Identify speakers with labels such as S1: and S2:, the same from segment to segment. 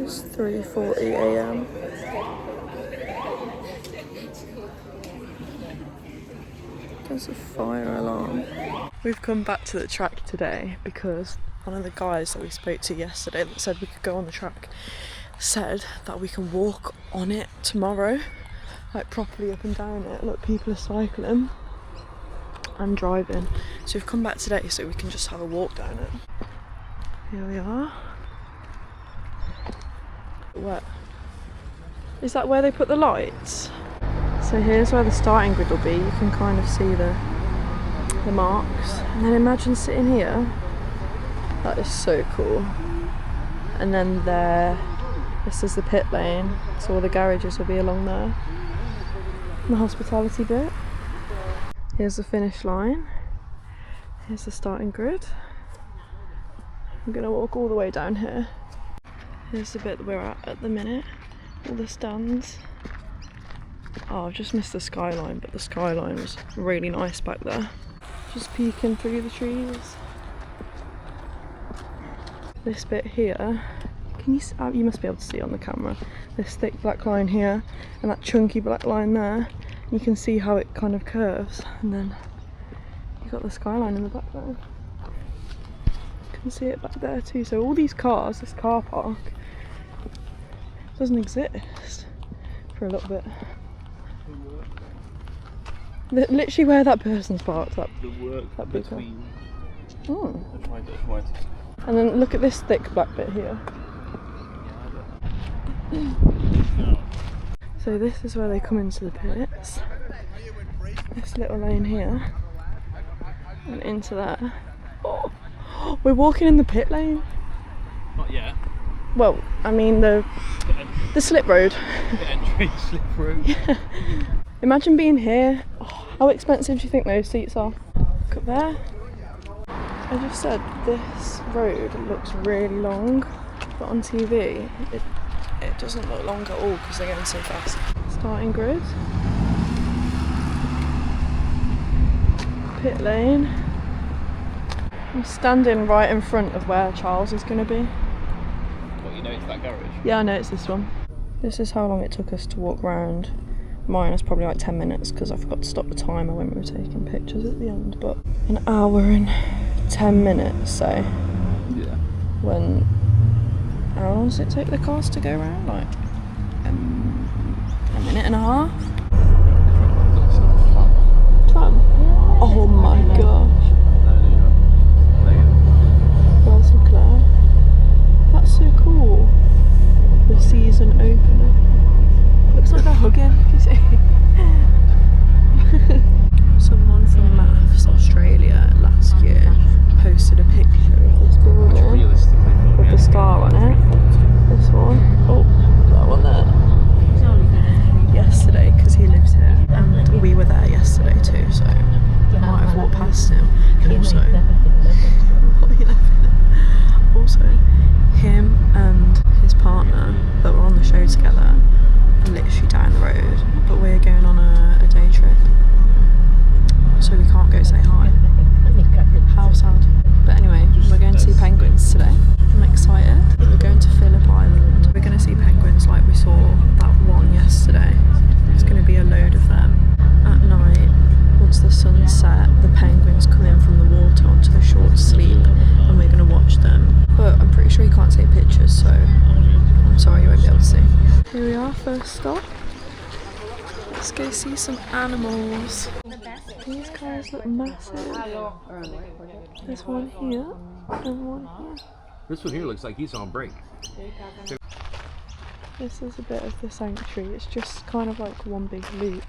S1: It's 3:40 a.m. There's a fire alarm. We've come back to the track today because one of the guys that we spoke to yesterday that said we could go on the track said that we can walk on it tomorrow, like properly up and down it. Look, people are cycling and driving. So we've come back today so we can just have a walk down it. Here we are. Where? Is that where they put the lights? So here's where the starting grid will be. You can kind of see the marks. And then imagine sitting here. That is so cool. And then there, this is the pit lane. So all the garages will be along there. And the hospitality bit. Here's the finish line. Here's the starting grid. I'm gonna walk all the way down here. Here's the bit that we're at the minute. All the stands. Oh, I've just missed the skyline, but the skyline was really nice back there. Just peeking through the trees. This bit here, can you? You must be able to see it on the camera. This thick black line here, and that chunky black line there. You can see how it kind of curves, and then you've got the skyline in the back there. You can see it back there too. So all these cars, this car park, doesn't exist for a little bit. Literally where that person's parked, that big one. And then look at this thick black bit here. So this is where they come into the pits. This little lane here. And into there. Oh, we're walking in the pit lane.
S2: Not yet.
S1: Well, I mean the slip road.
S2: The entry slip road.
S1: Yeah. Imagine being here. Oh, how expensive do you think those seats are? Look up there. I just said this road looks really long, but on TV it doesn't look long at all because they're going so fast. Starting grid. Pit lane. I'm standing right in front of where Charles is going to be.
S2: What, you know it's that garage?
S1: Yeah, I know it's this one. This is how long it took us to walk round. Mine was probably like 10 minutes because I forgot to stop the timer when we were taking pictures at the end, but an hour and 10 minutes, so
S2: yeah.
S1: When, how long does it take the cars to go around? Like a minute and a half? Fun. Oh my gosh. Where's the Claire? That's so cool. The season opener. Looks like they're hugging. Can you see? Someone from Maths Australia last year posted a picture of this building with the star on it. This one. Oh, that one there. Yesterday, because he lives here, and we were there yesterday too, so we might have walked past him. Also, him and his partner that were on the show together are literally down the road, but we're going on a day trip, so we can't go say hi. How sad. But anyway, we're going to see penguins today. I'm excited. We're going to Phillip Island. We're going to see penguins like we saw that one yesterday. There's going to be a load of them. At night, once the sun's set, the penguins come in from the water onto the shore to sleep, and we're going to watch them. But I'm pretty sure you can't take pictures, so I'm sorry you won't be able to see. Here we are, first stop. Let's go see some animals. These guys look massive. There's one here and one here.
S2: This one here looks like he's on break.
S1: This is a bit of the sanctuary. It's just kind of like one big loop.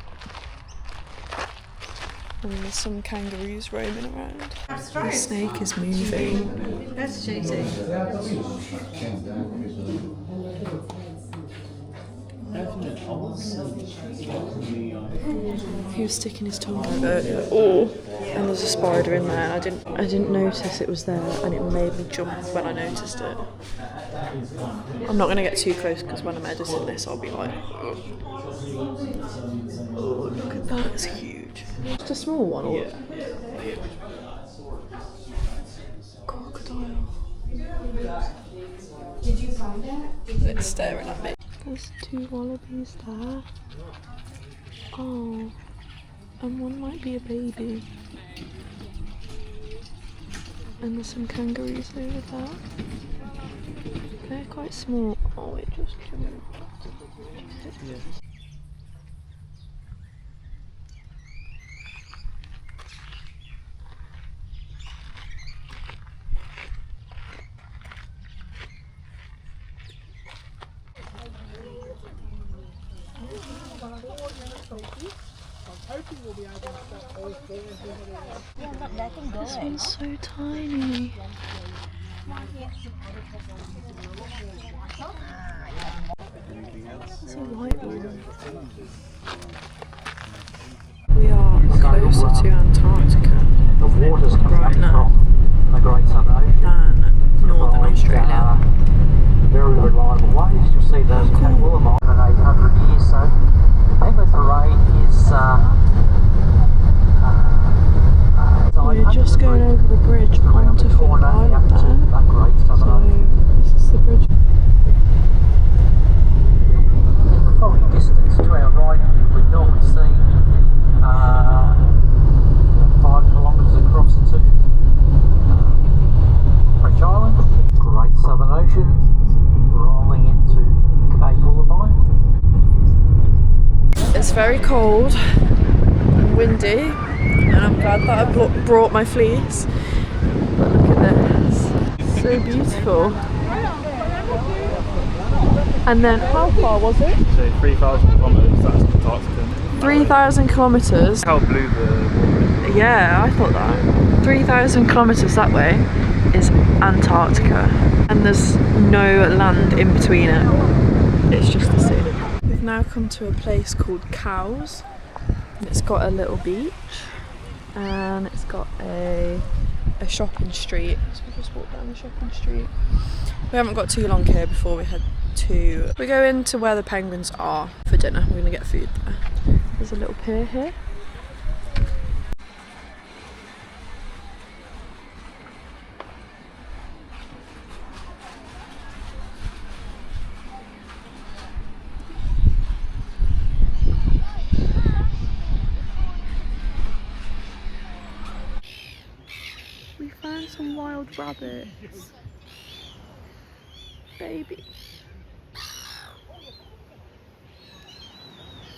S1: And there's some kangaroos roaming around. The snake is moving.
S3: That's cheesy.
S1: He was sticking his tongue out earlier. Oh, and there's a spider in there. I didn't notice it was there, and it made me jump when I noticed it. I'm not going to get too close because when I'm editing this, I'll be like, oh, look at that! It's huge. Just a small one. Or...
S2: Yeah.
S1: Crocodile.
S3: Did you find that?
S1: it's staring at me. There's 2 wallabies there. Oh, and one might be a baby. And there's some kangaroos over there. They're quite small. Oh, it just jumped.
S2: Yeah.
S1: This one's so tiny. It's a white one. We are closer to Antarctica
S3: The water's coming
S1: right
S3: up
S1: now
S3: from the Great Southern Ocean.
S1: than Northern Australia.
S3: Very reliable waves. You'll see those Wollongong in 800 years. So the penguin parade is.
S1: We're just going over the bridge onto Phillip Island there. So this is the bridge.
S3: Following distance to our right, we normally see 5 kilometres across to French Island, Great Southern Ocean, rolling into Cape Wollongong.
S1: It's very cold and windy, and I'm glad that I brought my fleece. But look at this, so beautiful. And then how far was it?
S4: So 3,000 kilometres, that's Antarctica.
S1: 3,000 kilometres.
S4: How blue the water is.
S1: Yeah, I thought that. 3,000 kilometres that way is Antarctica. And there's no land in between it. It's just the sea. We've now come to a place called Cowes. It's got a little beach and it's got a shopping street. So we just walked down the shopping street. We haven't got too long here before we head to... We go into where the penguins are for dinner. We're gonna get food there. There's a little pier here. We found some wild rabbits. Baby.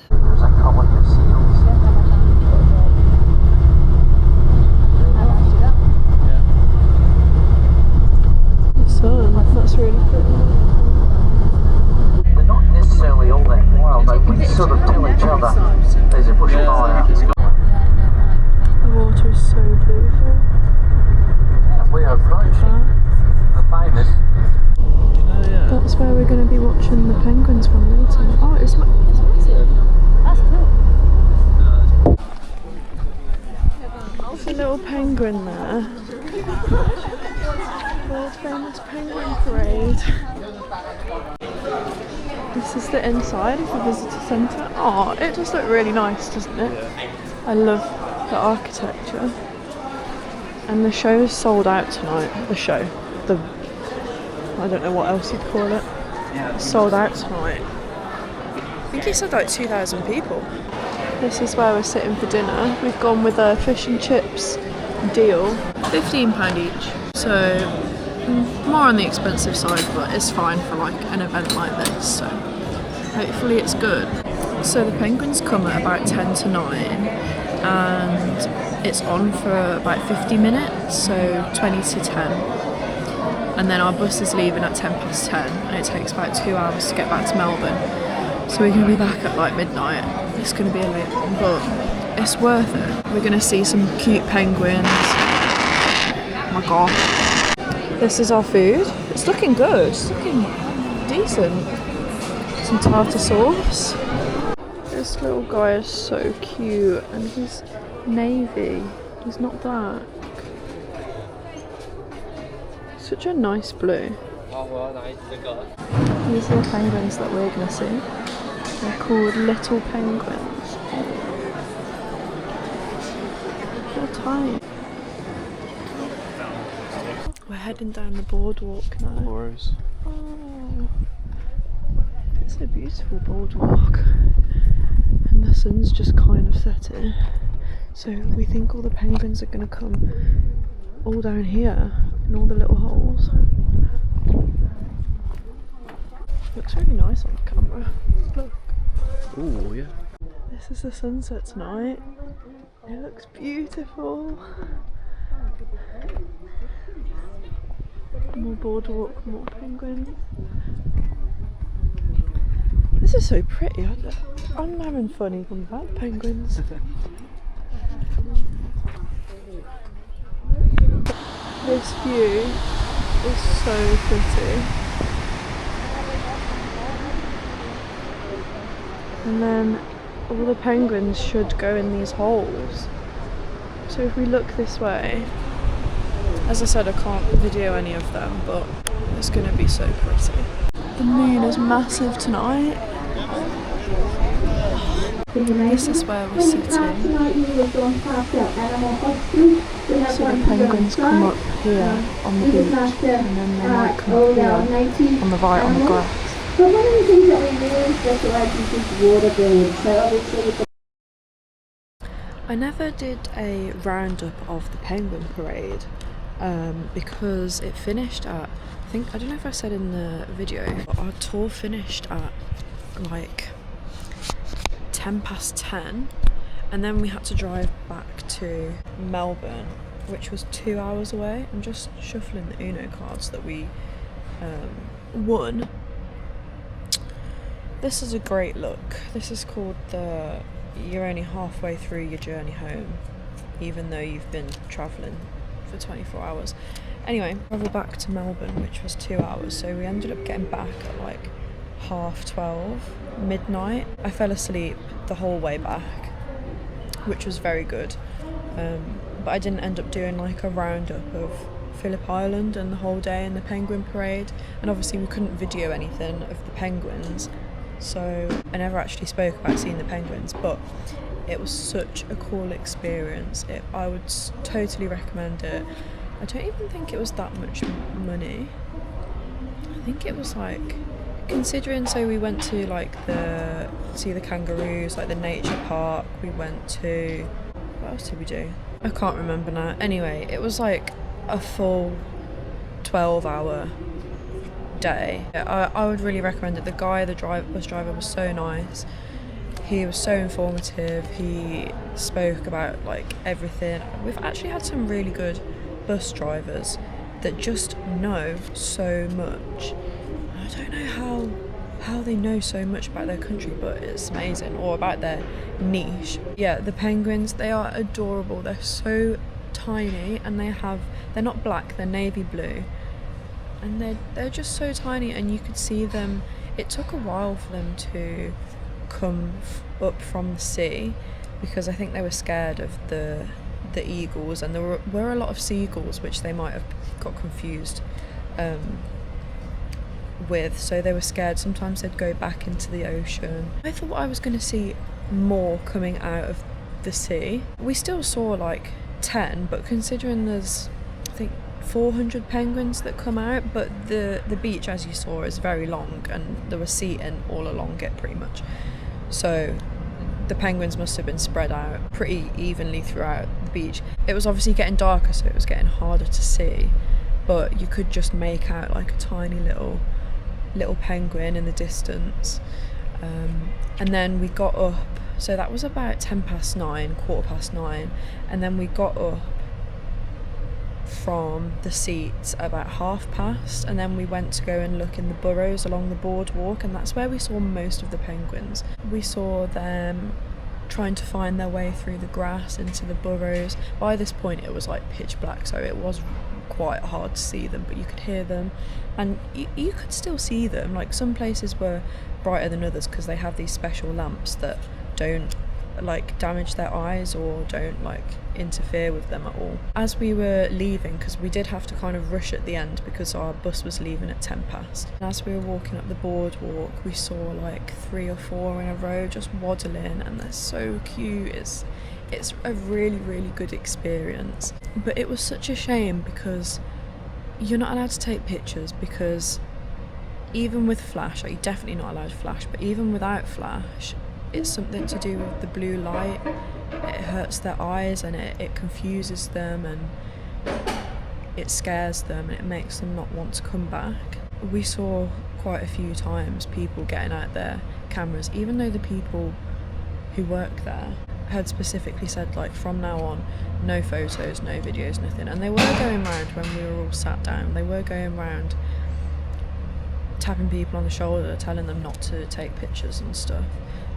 S3: There's a colony of seals.
S1: The sun, that's really pretty.
S3: They're not necessarily all that wild, though. We sort of tell each other there's a bush fire.
S1: The water is so blue here.
S3: And we are approaching the famous.
S1: That's where we're going to be watching the penguins from later. Oh, it's massive. That's cool. There's a little penguin there. World famous penguin parade. This is the inside of the visitor centre. Oh, it does look really nice, doesn't it?
S4: Yeah.
S1: I love the architecture. And the show is sold out tonight. I don't know what else you'd call it. It's sold out tonight. I think he said like 2,000 people. This is where we're sitting for dinner. We've gone with a fish and chips deal. £15 each. So more on the expensive side, but it's fine for like an event like this. So hopefully it's good. So the penguins come at about 10 to 9 and it's on for about 50 minutes, so 20 to 10. And then our bus is leaving at 10 past 10 and it takes about 2 hours to get back to Melbourne. So we're going to be back at like midnight. It's going to be a late one, but it's worth it. We're going to see some cute penguins. Oh my god. This is our food. It's looking good. It's looking decent. Some tartar sauce. This little guy is so cute and he's navy. He's not black. Such a nice blue.
S2: Oh, well, nice.
S1: These are the penguins that we're going to see. They're called little penguins. They're tiny. We're heading down the boardwalk now.
S4: Boros.
S1: Oh, It's a beautiful boardwalk, and the sun's just kind of setting, so we think all the penguins are going to come all down here in all the little holes. Looks really nice on the camera. Look.
S4: Ooh, yeah.
S1: This is the sunset tonight. It looks beautiful. More boardwalk, more penguins. This is so pretty. I'm having fun even without penguins. This view is so pretty. And then all the penguins should go in these holes. So if we look this way, as I said, I can't video any of them, but it's going to be so pretty. The moon is massive tonight. This is where we're sitting. So the penguins come up here on the beach, and then they might come up here on the right on the grass.
S5: But one of the things that we really specialise in is water birds. So obviously
S1: I never did a roundup of the penguin parade because it finished at, I don't know if I said in the video, but our tour finished at like 10:10, and then we had to drive back to Melbourne, which was 2 hours away. I'm just shuffling the Uno cards that we won. This is a great look. This is called the you're only halfway through your journey home, even though you've been travelling for 24 hours. Anyway, travel back to Melbourne, which was 2 hours, so we ended up getting back at like 12:30, midnight. I fell asleep the whole way back, which was very good, but I didn't end up doing like a roundup of Phillip Island and the whole day and the penguin parade, and obviously we couldn't video anything of the penguins, so I never actually spoke about seeing the penguins, but it was such a cool experience. I would totally recommend it. I don't even think it was that much money. I think it was like, considering, so we went to like see the kangaroos, like the nature park, we went to, what else did we do? I can't remember now. Anyway, it was like a full 12-hour day. I would really recommend it. The guy, the bus driver, was so nice. He was so informative. He spoke about like everything. We've actually had some really good bus drivers that just know so much. I don't know how they know so much about their country, but it's amazing, or about their niche. Yeah, the penguins, they are adorable. They're so tiny, and they're not black, they're navy blue, and they're just so tiny, and you could see them. It took a while for them to come up from the sea, because I think they were scared of the eagles, and there were a lot of seagulls which they might have got confused with, so they were scared. Sometimes they'd go back into the ocean. I thought I was going to see more coming out of the sea. We still saw like 10, but considering there's, I think, 400 penguins that come out, but the beach, as you saw, is very long, and there was seating all along it pretty much, so the penguins must have been spread out pretty evenly throughout the beach. It was obviously getting darker, so it was getting harder to see, but you could just make out like a tiny little penguin in the distance. And then we got up, so that was about 9:10, 9:15, and then we got up from the seats about past, and then we went to go and look in the burrows along the boardwalk, and that's where we saw most of the penguins. We saw them trying to find their way through the grass into the burrows. By this point it was like pitch black, so it was quite hard to see them, but you could hear them, and you could still see them. Like, some places were brighter than others because they have these special lamps that don't like damage their eyes or don't like interfere with them at all. As we were leaving, because we did have to kind of rush at the end because our bus was leaving at 10:00, and as we were walking up the boardwalk we saw like 3 or 4 in a row just waddling, and they're so cute. It's a really, really good experience. But it was such a shame because you're not allowed to take pictures, because even with flash, like, you're definitely not allowed flash, but even without flash, it's something to do with the blue light. It hurts their eyes and it confuses them and it scares them and it makes them not want to come back. We saw quite a few times people getting out their cameras, even though the people who work there had specifically said, like, from now on, no photos, no videos, nothing. And they were going round when we were all sat down, they were going round tapping people on the shoulder, telling them not to take pictures and stuff.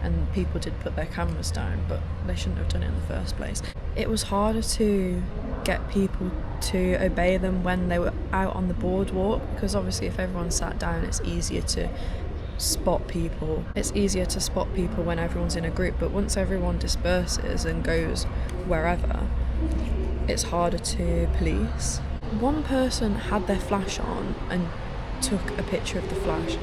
S1: And people did put their cameras down, but they shouldn't have done it in the first place. It was harder to get people to obey them when they were out on the boardwalk, because obviously if everyone sat down, it's easier to spot people. It's easier to spot people when everyone's in a group, but once everyone disperses and goes wherever, it's harder to police. One person had their flash on and took a picture of the flash.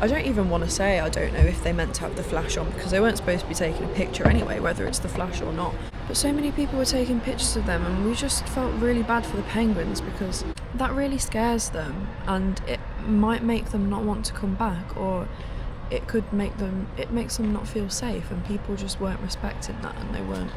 S1: I don't even want to say I don't know if they meant to have the flash on, because they weren't supposed to be taking a picture anyway, whether it's the flash or not. But so many people were taking pictures of them, and we just felt really bad for the penguins, because that really scares them and it might make them not want to come back, or it makes them not feel safe, and people just weren't respecting that, and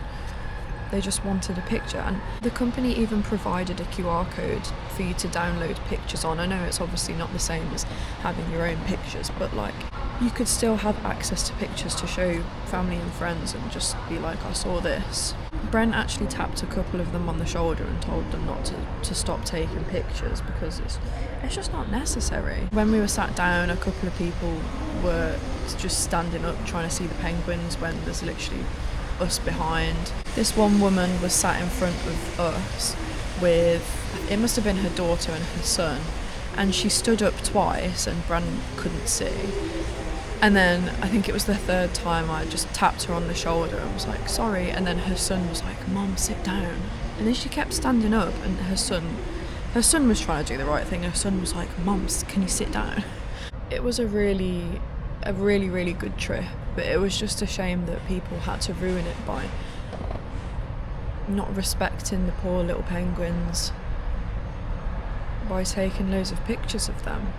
S1: they just wanted a picture. And the company even provided a QR code for you to download pictures on. I know it's obviously not the same as having your own pictures, but like, you could still have access to pictures to show family and friends and just be like, I saw this. Brent actually tapped a couple of them on the shoulder and told them not to stop taking pictures, because it's just not necessary. When we were sat down, a couple of people were just standing up trying to see the penguins when there's literally us behind. This one woman was sat in front of us with, it must have been her daughter and her son, and she stood up twice and Brandon couldn't see. And then I think it was the third time I just tapped her on the shoulder and was like, sorry, and then her son was like, Mom, sit down. And then she kept standing up, and her son was trying to do the right thing. Her son was like, Mom, can you sit down? It was a really good trip, but it was just a shame that people had to ruin it by not respecting the poor little penguins by taking loads of pictures of them.